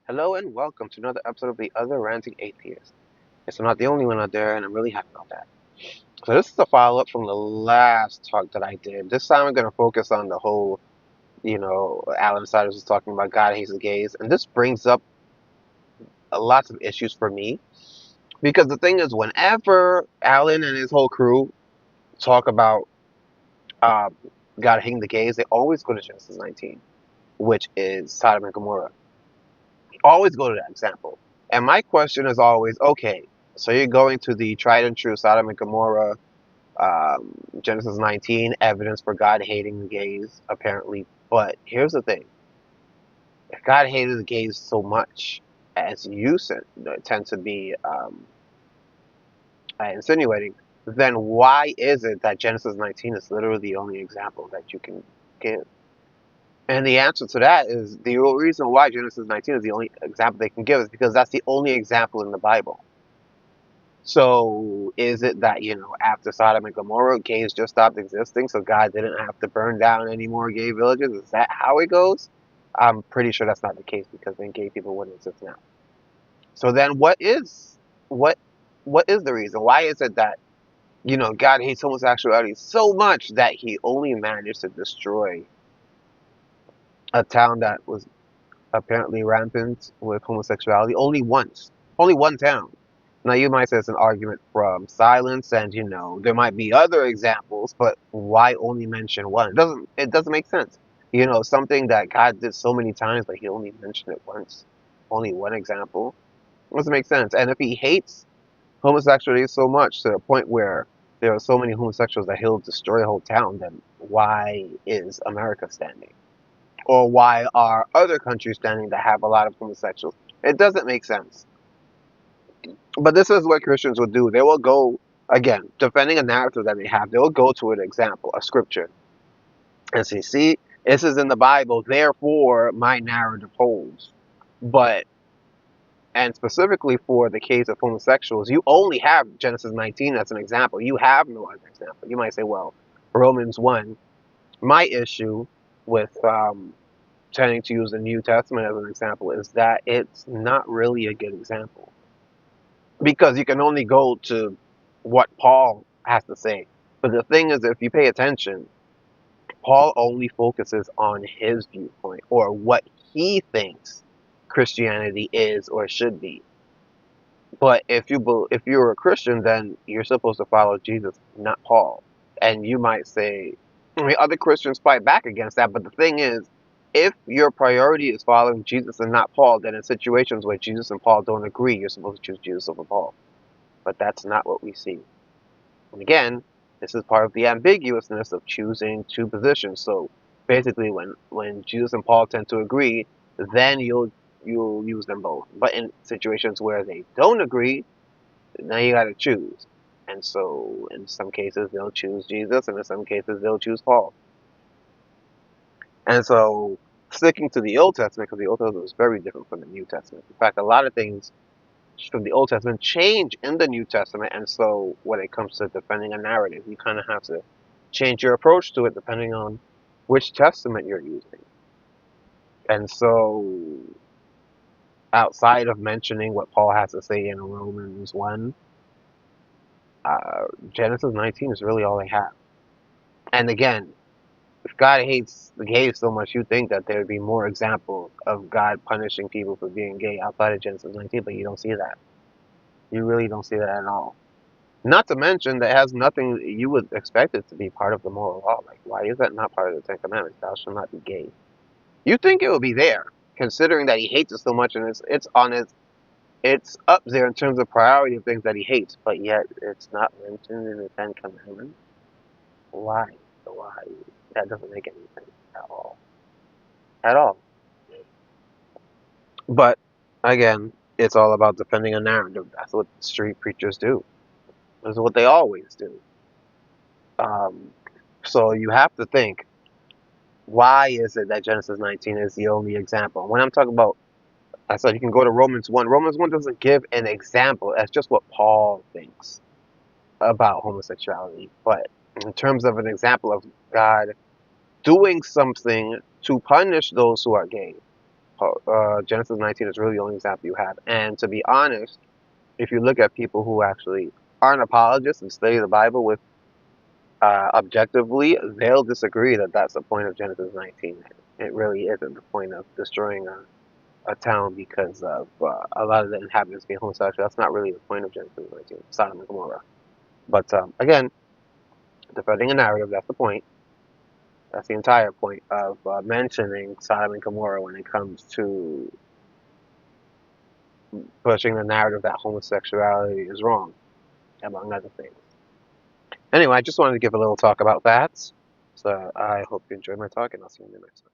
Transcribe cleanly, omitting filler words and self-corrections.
Hello and welcome to another episode of the Other Ranting Atheist. Yes, I'm not the only one out there, and I'm really happy about that. So this is a follow-up from the last talk that I did. This time I'm going to focus on the whole, Alan Siders was talking about God hates the gays, and this brings up lots of issues for me because the thing is, whenever Alan and his whole crew talk about uh, God hating the gays, they always go to Genesis 19, which is Sodom and Gomorrah. Always go to that example. And my question is always, okay, so you're going to the tried and true Sodom and Gomorrah, Genesis 19, evidence for God hating the gays, apparently. But here's the thing. If God hated the gays so much, as you tend to be insinuating, then why is it that Genesis 19 is literally the only example that you can give? And the answer to that is the real reason why Genesis 19 is the only example they can give is because that's the only example in the Bible. So is it that, after Sodom and Gomorrah, gays just stopped existing, so God didn't have to burn down any more gay villages? Is that how it goes? I'm pretty sure that's not the case because then gay people wouldn't exist now. So then what what is the reason? Why is it that, God hates homosexuality so much that he only managed to destroy a town that was apparently rampant with homosexuality only once? Only one town. Now you might say it's an argument from silence, and there might be other examples, but why only mention one? It doesn't make sense. Something that God did so many times, but He only mentioned it once, only one example. It doesn't make sense. And if He hates homosexuality so much to the point where there are so many homosexuals that He'll destroy a whole town, then why is America standing? Or why are other countries standing that have a lot of homosexuals? It doesn't make sense. But this is what Christians will do. They will go, again, defending a narrative that they have, they will go to an example, a scripture, and say, see, this is in the Bible, therefore my narrative holds. But, and specifically for the case of homosexuals, you only have Genesis 19 as an example. You have no other example. You might say, well, Romans 1. My issue with tending to use the New Testament as an example is that it's not really a good example, because you can only go to what Paul has to say. But the thing is, if you pay attention, Paul only focuses on his viewpoint or what he thinks Christianity is or should be. But if you're a Christian, then you're supposed to follow Jesus, not Paul. And you might say, I mean, other Christians fight back against that. But the thing is, if your priority is following Jesus and not Paul, then in situations where Jesus and Paul don't agree, you're supposed to choose Jesus over Paul. But that's not what we see. And again, this is part of the ambiguousness of choosing two positions. So basically, when Jesus and Paul tend to agree, then you'll use them both. But in situations where they don't agree, now you got to choose. And so in some cases they'll choose Jesus, and in some cases they'll choose Paul. And so sticking to the Old Testament, because the Old Testament is very different from the New Testament. In fact, a lot of things from the Old Testament change in the New Testament, and so when it comes to defending a narrative, you kind of have to change your approach to it depending on which testament you're using. And so, outside of mentioning what Paul has to say in Romans 1, Genesis 19 is really all they have. And again, if God hates the gays so much, you think that there would be more examples of God punishing people for being gay outside of Genesis 19, but you don't see that. You really don't see that at all. Not to mention that has nothing, you would expect it to be part of the moral law. Like, why is that not part of the Ten Commandments? Thou shalt not be gay. You think it would be there, considering that he hates it so much, and it's up there in terms of priority of things that he hates, but yet it's not mentioned in the Ten Commandments. Why? Why? That doesn't make any sense at all. At all. But again, it's all about defending a narrative. That's what street preachers do. That's what they always do. Um, so you have to think, why is it that Genesis 19 is the only example? When I'm talking about, I said you can go to Romans 1. Romans 1 doesn't give an example. That's just what Paul thinks about homosexuality. But in terms of an example of God doing something to punish those who are gay, Genesis 19 is really the only example you have. And to be honest, if you look at people who actually aren't apologists and study the Bible with objectively, they'll disagree that that's the point of Genesis 19. It really isn't the point of destroying a town because of a lot of the inhabitants being homosexual. That's not really the point of Genesis 19, Sodom and Gomorrah. But again, defending a narrative, that's the point. That's the entire point of mentioning Sodom and Gomorrah when it comes to pushing the narrative that homosexuality is wrong, among other things. Anyway, I just wanted to give a little talk about that. So I hope you enjoyed my talk, and I'll see you in the next one.